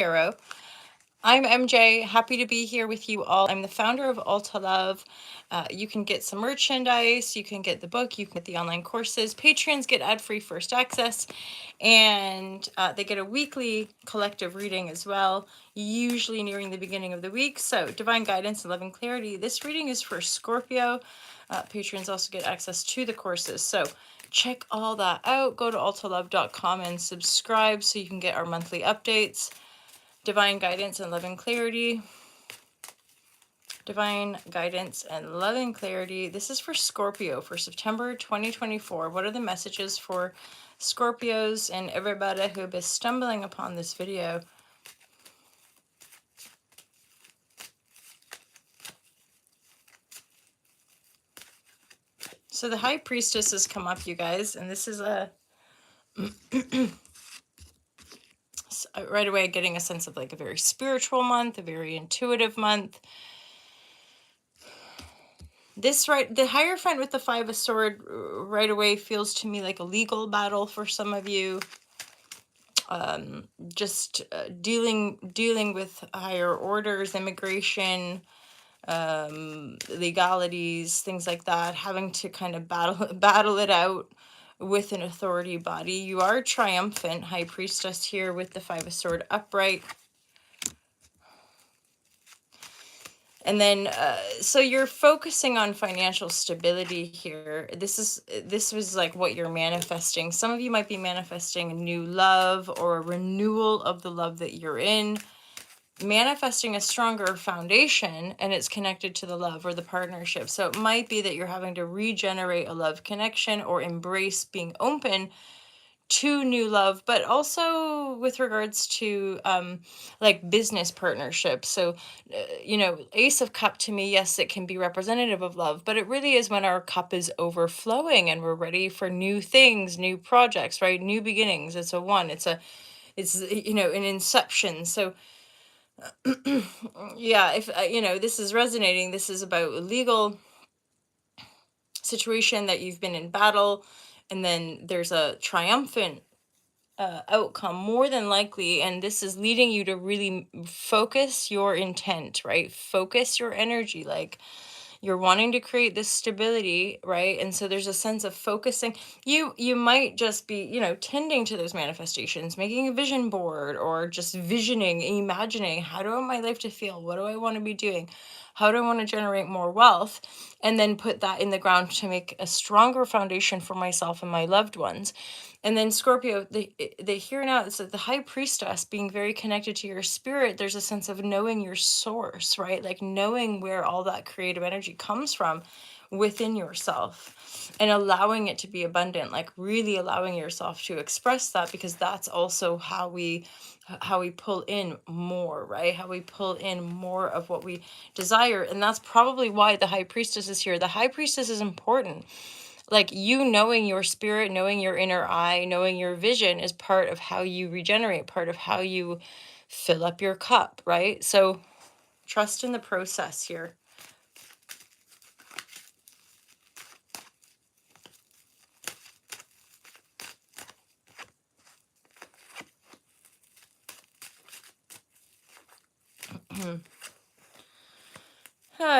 Tarot. I'm MJ, happy to be here with you all. I'm the founder of Alta Love. You can get some merchandise, you can get the book, you can get the online courses. Patrons get ad-free first access, and they get a weekly collective reading as well, usually nearing the beginning of the week. So divine guidance and love and clarity. This reading is for Scorpio. Patrons also get access to the courses. So check all that out. Go to altalove.com and subscribe so you can get our monthly updates. Divine guidance and love and clarity. Divine guidance and love and clarity. This is for Scorpio for September 2024. What are the messages for Scorpios and everybody who is stumbling upon this video? So the High Priestess has come up, you guys, and this is a right away getting a sense of like a very spiritual month, a very intuitive month. The Hierophant with the Five of Swords right away feels to me like a legal battle for some of you. Just dealing with higher orders, immigration, legalities, things like that, having to kind of battle it out with an authority body. You are triumphant, High Priestess, here with the Five of Swords upright. And then, so you're focusing on financial stability here. This was like what you're manifesting. Some of you might be manifesting a new love or a renewal of the love that you're in, manifesting a stronger foundation, and it's connected to the love or the partnership. So it might be that you're having to regenerate a love connection or embrace being open to new love, but also with regards to like business partnerships. So Ace of Cup, to me, yes, it can be representative of love, but it really is when our cup is overflowing and we're ready for new things, new projects, right? New beginnings. It's an inception. So yeah, if this is resonating, this is about a legal situation that you've been in battle, and then there's a triumphant outcome more than likely, and this is leading you to really focus your intent, right? Focus your energy. Like, you're wanting to create this stability, right? And so there's a sense of focusing. You might just be tending to those manifestations, making a vision board, or just visioning, imagining, how do I want my life to feel? What do I want to be doing? How do I want to generate more wealth? And then put that in the ground to make a stronger foundation for myself and my loved ones. And then Scorpio, the here now, it's the High Priestess being very connected to your spirit. There's a sense of knowing your source, right? Like knowing where all that creative energy comes from within yourself and allowing it to be abundant, like really allowing yourself to express that, because that's also how we pull in more, right? How we pull in more of what we desire. And that's probably why the High Priestess is here. The High Priestess is important. Like, knowing your spirit, knowing your inner eye, knowing your vision is part of how you regenerate, part of how you fill up your cup, right? So trust in the process here.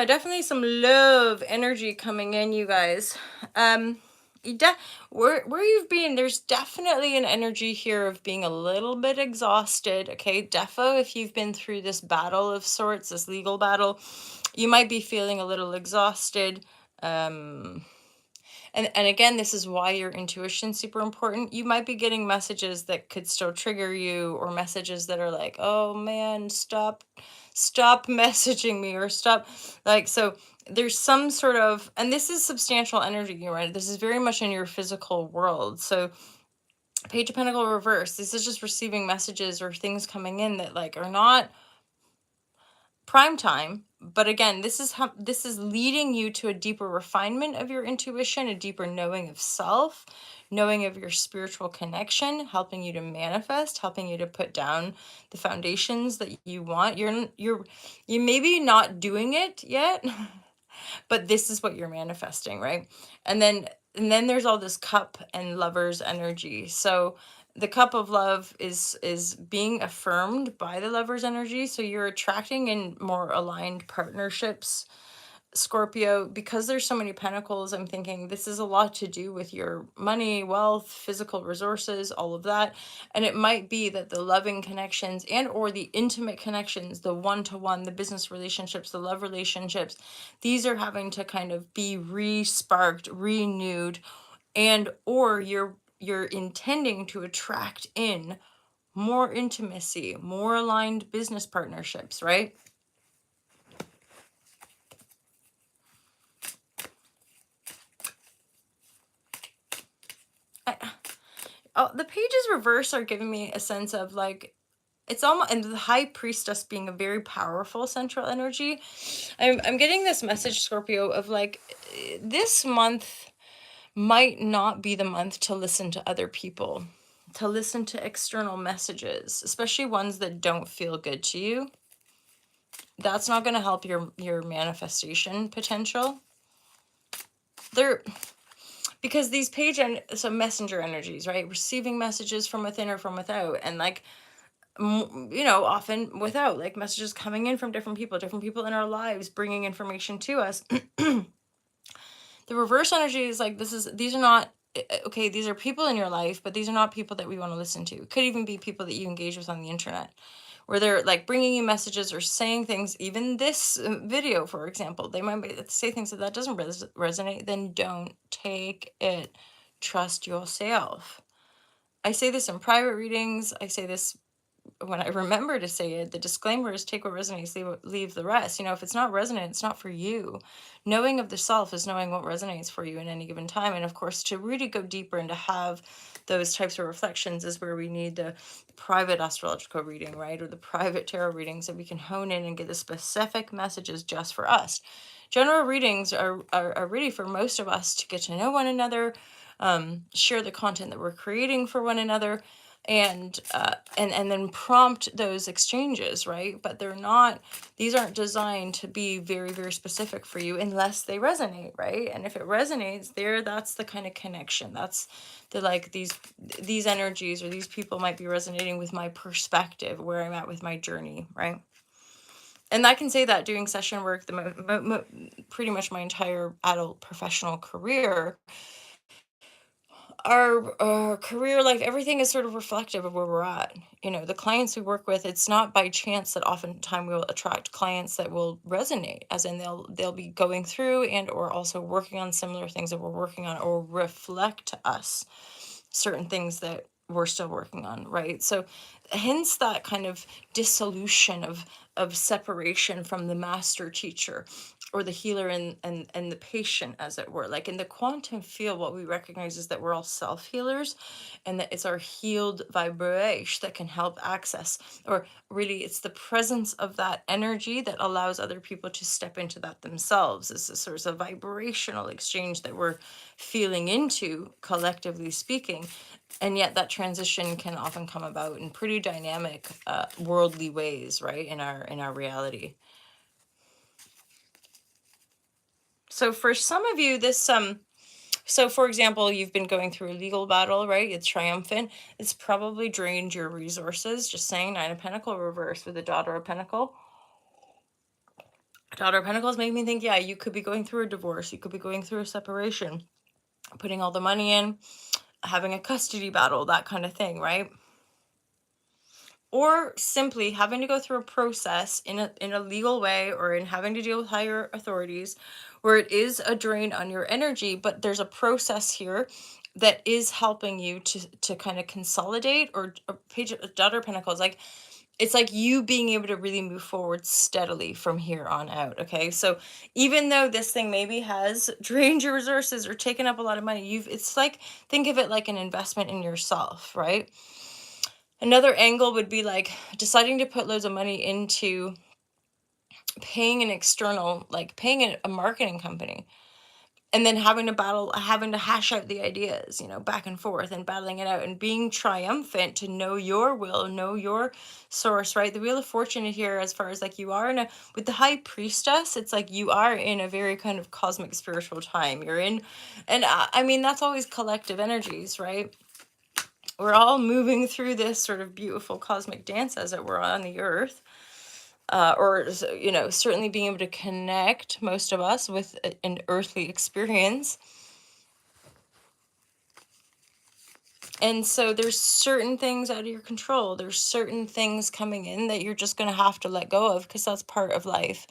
Definitely some love energy coming in, you guys. Where you've been, there's definitely an energy here of being a little bit exhausted. Okay, defo, if you've been through this battle of sorts, this legal battle, you might be feeling a little exhausted. And again, this is why your intuition's super important. You might be getting messages that could still trigger you, or messages that are like, oh man, stop messaging me, or stop. Like, so there's some sort of, and this is substantial energy, right? This is very much in your physical world. So Page of Pentacle reverse, this is just receiving messages or things coming in that like are not prime time. But again, this is leading you to a deeper refinement of your intuition, a deeper knowing of self, knowing of your spiritual connection, helping you to manifest, helping you to put down the foundations that you want. You maybe not doing it yet, but this is what you're manifesting, right? And then there's all this Cup and Lovers energy. So The cup of love is being affirmed by the lover's energy, so you're attracting in more aligned partnerships, Scorpio. Because there's so many pentacles, I'm thinking this is a lot to do with your money, wealth, physical resources, all of that. And it might be that the loving connections and or the intimate connections, the one-to-one, the business relationships, the love relationships, these are having to kind of be re-sparked, renewed, and or you're intending to attract in more intimacy, more aligned business partnerships, right? I, oh, the pages reverse are giving me a sense of like it's almost, and the high priestess being a very powerful central energy. I'm getting this message, Scorpio, of like this month might not be the month to listen to other people, to listen to external messages, especially ones that don't feel good to you. That's not going to help your manifestation potential. They're because these so messenger energies, right? Receiving messages from within or from without, and like often without, like messages coming in from different people in our lives bringing information to us. The reverse energy is like these are not okay, these are people in your life, but these are not people that we want to listen to. It could even be people that you engage with on the internet, where they're like bringing you messages or saying things. Even this video, for example, they might say things that doesn't resonate. Then don't take it. Trust yourself. I say this in private readings. I say this when I remember to say it. The disclaimer is take what resonates, leave the rest. If it's not resonant, it's not for you. Knowing of the self is knowing what resonates for you in any given time. And of course, to really go deeper and to have those types of reflections is where we need the private astrological reading, right? Or the private tarot readings, so we can hone in and get the specific messages just for us. General readings are really for most of us to get to know one another, share the content that we're creating for one another, and then prompt those exchanges, right? But these aren't designed to be very, very specific for you unless they resonate, right? And if it resonates that's the kind of connection. That's the like these energies or these people might be resonating with my perspective, where I'm at with my journey, right? And I can say that doing session work pretty much my entire adult professional career, our career life, everything is sort of reflective of where we're at. The clients we work with, it's not by chance that oftentimes we'll attract clients that will resonate, as in they'll be going through and or also working on similar things that we're working on, or reflect to us certain things that we're still working on, right? So hence that kind of dissolution of separation from the master teacher or the healer and the patient, as it were. Like in the quantum field, what we recognize is that we're all self-healers, and that it's our healed vibration that can help access, or really it's the presence of that energy that allows other people to step into that themselves. It's a sort of vibrational exchange that we're feeling into, collectively speaking. And yet that transition can often come about in pretty dynamic worldly ways, right, in our reality. So for some of you, so for example, you've been going through a legal battle, right? It's triumphant. It's probably drained your resources. Just saying. Nine of Pentacles reversed with the Daughter of Pentacles. Daughter of Pentacles made me think, yeah, you could be going through a divorce. You could be going through a separation, putting all the money in, having a custody battle, that kind of thing, right? Or simply having to go through a process in a legal way, or in having to deal with higher authorities, where it is a drain on your energy, but there's a process here that is helping you to kind of consolidate, or a page of Daughter of Pentacles, like it's like you being able to really move forward steadily from here on out. Okay, so even though this thing maybe has drained your resources or taken up a lot of money, it's like, think of it like an investment in yourself, right? Another angle would be like deciding to put loads of money into paying an external, like paying a marketing company, and then having to hash out the ideas, back and forth, and battling it out and being triumphant to know your will, know your source, right? The Wheel of Fortune here, as far as like you are with the High Priestess, it's like you are in a very kind of cosmic spiritual time. You're in, and I mean, that's always collective energies, right? We're all moving through this sort of beautiful cosmic dance as it were on the earth. Certainly being able to connect most of us with an earthly experience. And so there's certain things out of your control. There's certain things coming in that you're just going to have to let go of because that's part of life.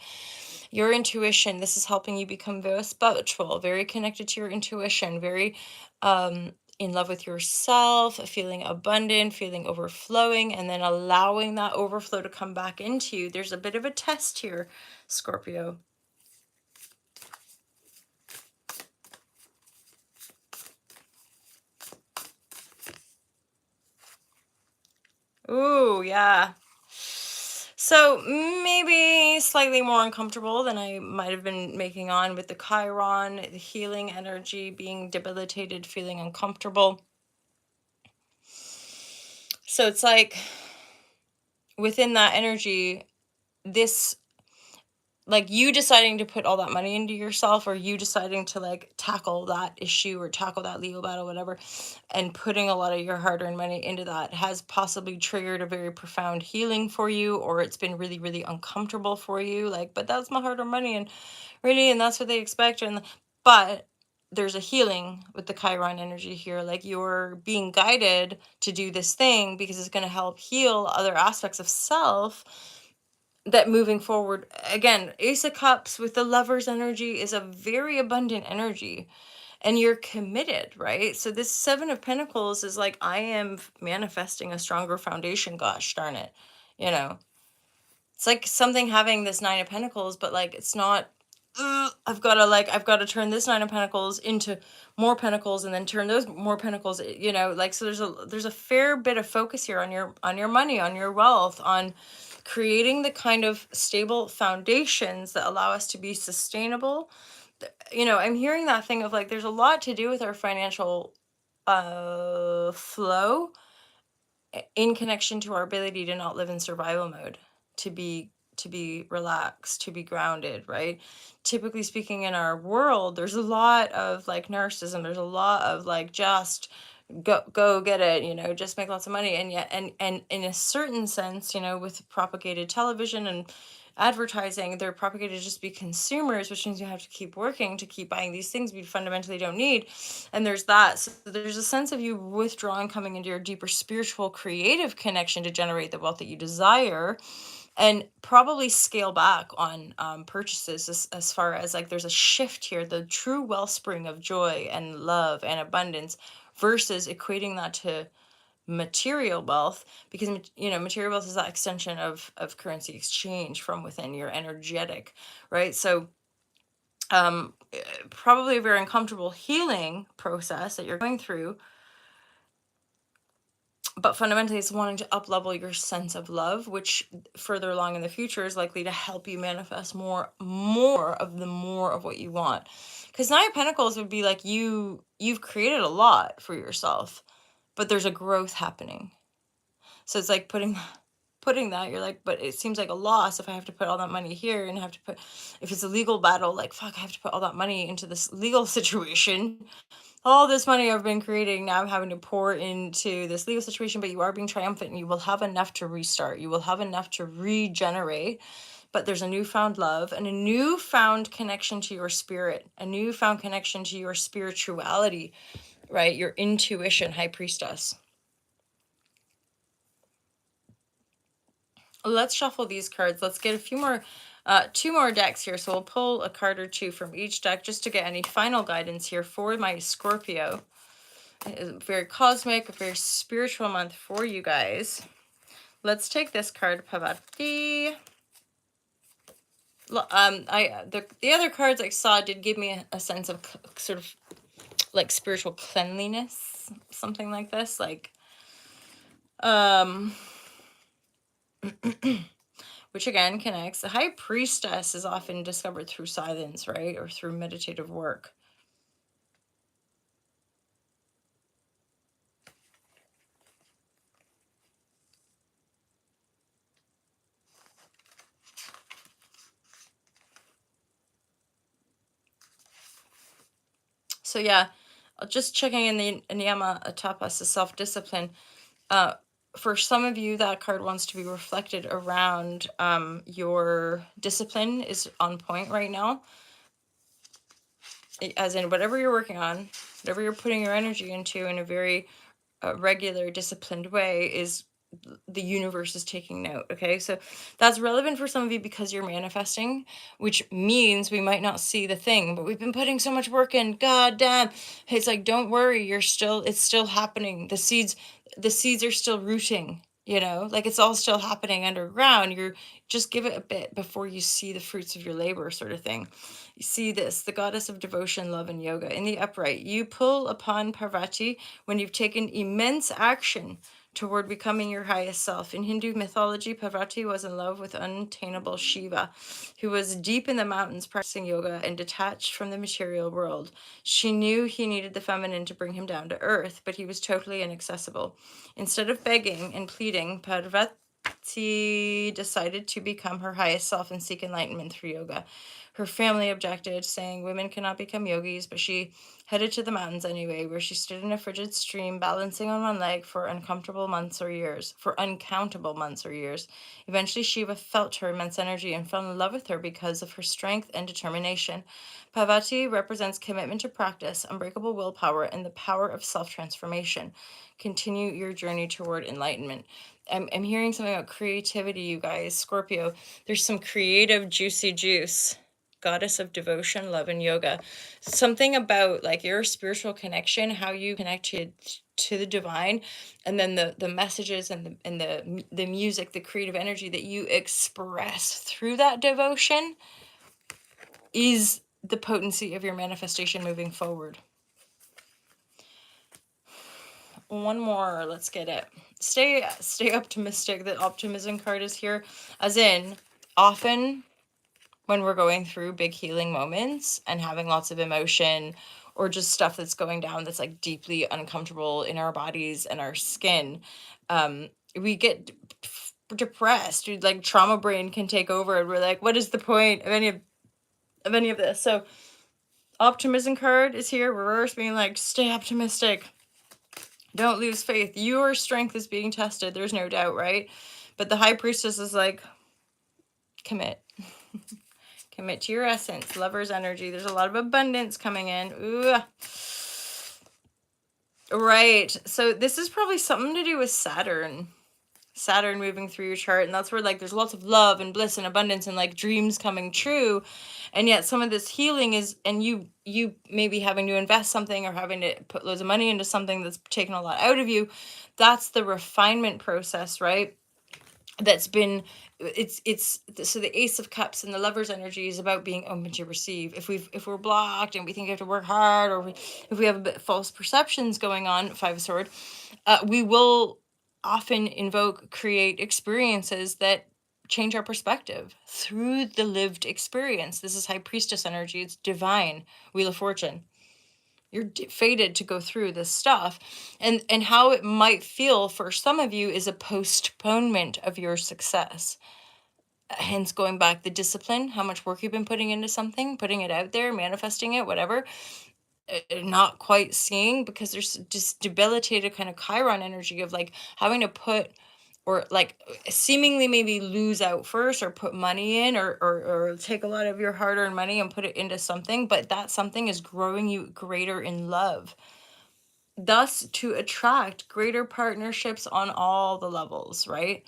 Your intuition, this is helping you become very spiritual, very connected to your intuition, very in love with yourself, feeling abundant, feeling overflowing, and then allowing that overflow to come back into you. There's a bit of a test here, Scorpio. Ooh, yeah. So maybe slightly more uncomfortable than I might have been making on with the Chiron, the healing energy, being debilitated, feeling uncomfortable. So it's like within that energy, this like you deciding to put all that money into yourself, or you deciding to like tackle that issue or tackle that legal battle, whatever, and putting a lot of your hard-earned money into that has possibly triggered a very profound healing for you, or it's been really really uncomfortable for you, like, but that's my hard-earned money, and really, and that's what they expect. And but there's a healing with the Chiron energy here, like you're being guided to do this thing because it's going to help heal other aspects of self, that moving forward. Again, Ace of Cups with the Lover's energy is a very abundant energy, and you're committed, right? So this Seven of Pentacles is like, I am manifesting a stronger foundation, gosh darn it. You know, it's like something having this Nine of Pentacles, but like it's not, I've got to turn this Nine of Pentacles into more pentacles and then turn those more pentacles, like, so there's a fair bit of focus here on your money, on your wealth, on creating the kind of stable foundations that allow us to be sustainable. I'm hearing that thing of like there's a lot to do with our financial flow in connection to our ability to not live in survival mode, to be relaxed, to be grounded, right? Typically speaking, in our world, there's a lot of like narcissism, there's a lot of like just go get it, just make lots of money. And yet, and in a certain sense, with propagated television and advertising, they're propagated to just be consumers, which means you have to keep working to keep buying these things we fundamentally don't need. And there's that. So there's a sense of you withdrawing, coming into your deeper spiritual creative connection to generate the wealth that you desire, and probably scale back on purchases, as far as like there's a shift here, the true wellspring of joy and love and abundance, versus equating that to material wealth, because material wealth is that extension of currency exchange from within your energetic, right? So probably a very uncomfortable healing process that you're going through, but fundamentally it's wanting to up level your sense of love, which further along in the future is likely to help you manifest more of what you want. Because Nine of Pentacles would be like you've created a lot for yourself, but there's a growth happening. So it's like putting that, you're like, but it seems like a loss if I have to put all that money here, and have to put, if it's a legal battle, like, fuck, I have to put all that money into this legal situation. All this money I've been creating, now I'm having to pour into this legal situation. But you are being triumphant, and you will have enough to restart. You will have enough to regenerate. But there's a newfound love and a newfound connection to your spirit, a newfound connection to your spirituality, right? Your intuition, High Priestess. Let's shuffle these cards. Let's get a few more, two more decks here. So we'll pull a card or two from each deck just to get any final guidance here for my Scorpio. It is a very cosmic, a very spiritual month for you guys. Let's take this card, Pavati. The other cards I saw did give me a sense of sort of like spiritual cleanliness, something like this, like which again connects. The High Priestess is often discovered through silence, right? Or through meditative work. So yeah, Just checking in the niyama tapas, the self-discipline. uh for some of you, that card wants to be reflected around your discipline is on point right now, as in whatever you're working on, whatever you're putting your energy into in a very regular, disciplined way, is the universe is taking note. Okay, so that's relevant for some of you because you're manifesting, which means we might not see the thing, but we've been putting so much work in. God damn. It's like, don't worry, it's still happening. The seeds are still rooting, like it's all still happening underground. You're just give it a bit before you see the fruits of your labor, sort of thing. You see this, the goddess of devotion, love, and yoga in the upright. You pull upon Parvati when you've taken immense action toward becoming your highest self. In Hindu mythology, Parvati was in love with untameable Shiva, who was deep in the mountains practicing yoga and detached from the material world. She knew he needed the feminine to bring him down to earth, but he was totally inaccessible. Instead of begging and pleading, Parvati decided to become her highest self and seek enlightenment through yoga. Her family objected, saying women cannot become yogis, but she headed to the mountains anyway, where she stood in a frigid stream, balancing on one leg for uncountable months or years. Eventually, Shiva felt her immense energy and fell in love with her because of her strength and determination. Parvati represents commitment to practice, unbreakable willpower, and the power of self-transformation. Continue your journey toward enlightenment. I'm hearing something about creativity, you guys. Scorpio, there's some creative, juicy juice. Goddess of devotion, love, and yoga. Something about like your spiritual connection, how you connected to the divine, and then the messages and the music, the creative energy that you express through that devotion is the potency of your manifestation moving forward. One more, let's get it. Stay optimistic. The optimism card is here, as in often when we're going through big healing moments and having lots of emotion or just stuff that's going down that's like deeply uncomfortable in our bodies and our skin, we get depressed. Like trauma brain can take over and we're like, what is the point of any of this? So optimism card is here, reverse, being like, stay optimistic. Don't lose faith. Your strength is being tested. There's no doubt, right? But the high priestess is like, commit. Commit to your essence, lover's energy. There's a lot of abundance coming in. Ooh. Right. So this is probably something to do with Saturn. Saturn moving through your chart, and that's where like there's lots of love and bliss and abundance and like dreams coming true. And yet some of this healing is, and you maybe having to invest something or having to put loads of money into something that's taken a lot out of you. That's the refinement process, right? That's been, it's so the Ace of Cups and the Lover's energy is about being open to receive. If we're blocked and we think we have to work hard, or if we have a bit false perceptions going on, Five of Sword, we will often create experiences that change our perspective through the lived experience. This is High Priestess energy. It's divine Wheel of Fortune. You're fated to go through this stuff, and how it might feel for some of you is a postponement of your success. Hence going back, the discipline, how much work you've been putting into something, putting it out there, manifesting it, whatever, not quite seeing, because there's just debilitated kind of Chiron energy of like having to put, or like seemingly maybe lose out first, or put money in, or take a lot of your hard-earned money and put it into something, but that something is growing you greater in love, thus to attract greater partnerships on all the levels, right?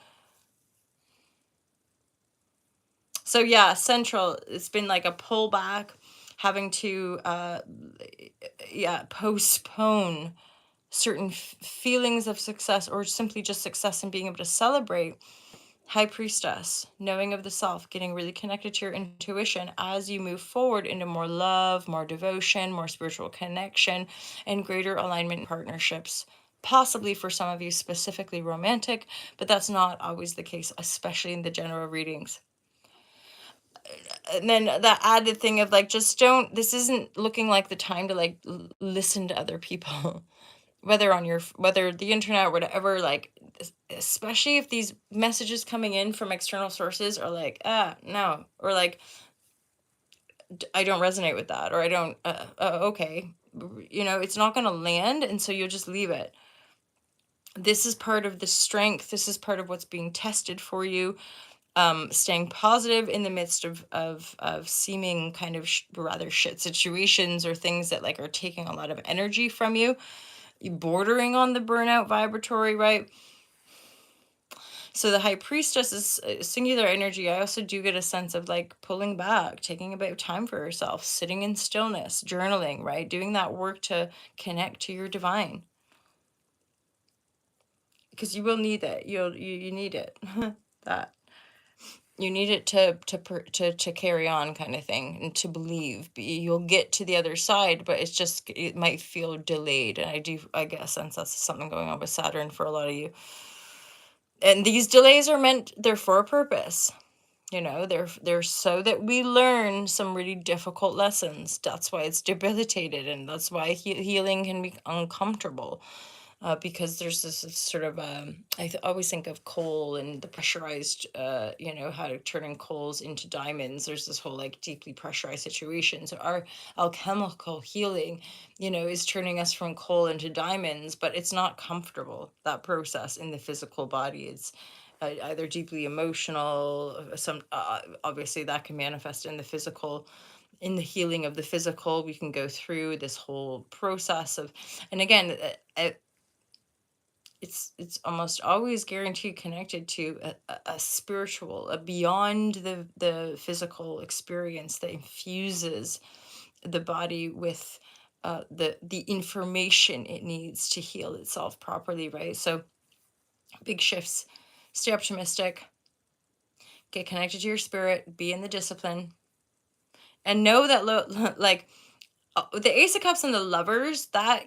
So yeah, central, it's been like a pullback, having to postpone certain feelings of success, or simply just success and being able to celebrate. High Priestess, knowing of the self, getting really connected to your intuition as you move forward into more love, more devotion, more spiritual connection, and greater alignment in partnerships. Possibly for some of you, specifically romantic, but that's not always the case, especially in the general readings. And then that added thing of like, just don't, this isn't looking like the time to like listen to other people. Whether the internet or whatever, like especially if these messages coming in from external sources are like, no, or like, I don't resonate with that, or I don't, okay, you know, it's not going to land, and so you'll just leave it. This is part of the strength. This is part of what's being tested for you. Staying positive in the midst of seeming kind of rather shit situations, or things that like are taking a lot of energy from you, bordering on the burnout vibratory, right? So the high priestess is singular energy. I also do get a sense of like pulling back, taking a bit of time for yourself, sitting in stillness, journaling, right? Doing that work to connect to your divine. Because you will need it. You need it. That you need it to carry on, kind of thing, and to believe. You'll get to the other side, but it's just, it might feel delayed. And I guess, sense that's something going on with Saturn for a lot of you. And these delays are meant, they're for a purpose. You know, they're so that we learn some really difficult lessons. That's why it's debilitated, and that's why healing can be uncomfortable. Because there's this sort of always think of coal and the pressurized, you know, how turning coals into diamonds. There's this whole like deeply pressurized situation. So our alchemical healing, you know, is turning us from coal into diamonds, but it's not comfortable, that process in the physical body. It's either deeply emotional, some obviously that can manifest in the physical. In the healing of the physical, we can go through this whole process of, and again, it's almost always guaranteed connected to a spiritual, a beyond the physical experience that infuses the body with the information it needs to heal itself properly, right? So big shifts. Stay optimistic, get connected to your spirit, be in the discipline, and know that like the Ace of Cups and the Lovers, that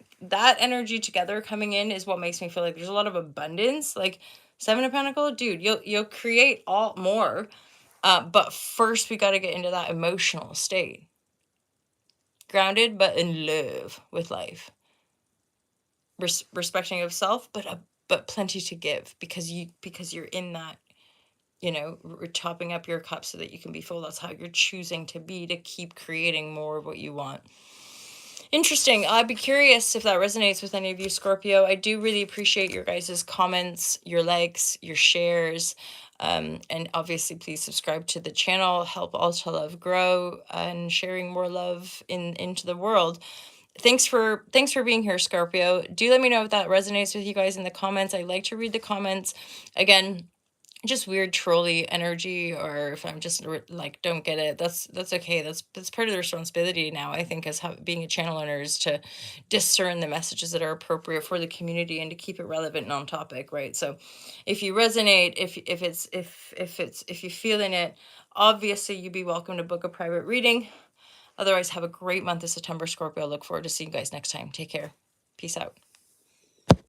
energy together coming in is what makes me feel like there's a lot of abundance. Like Seven of Pentacles, dude, you'll create all more, but first we got to get into that emotional state, grounded but in love with life, respecting of self, but plenty to give, because you're in that. You know, we're topping up your cup so that you can be full. That's how you're choosing to be, to keep creating more of what you want. Interesting. I'd be curious if that resonates with any of you, Scorpio. I do really appreciate your guys' comments, your likes, your shares. And obviously, please subscribe to the channel. Help Alta Love grow and sharing more love into the world. Thanks for being here, Scorpio. Do let me know if that resonates with you guys in the comments. I like to read the comments. Again, just weird trolly energy, or if I'm just like don't get it, that's okay. That's part of the responsibility now, I think, as being a channel owner, is to discern the messages that are appropriate for the community and to keep it relevant and on topic, right? So if you resonate, if you feel in it, obviously you'd be welcome to book a private reading. Otherwise, have a great month of September, Scorpio. Look forward to seeing you guys next time. Take care. Peace out.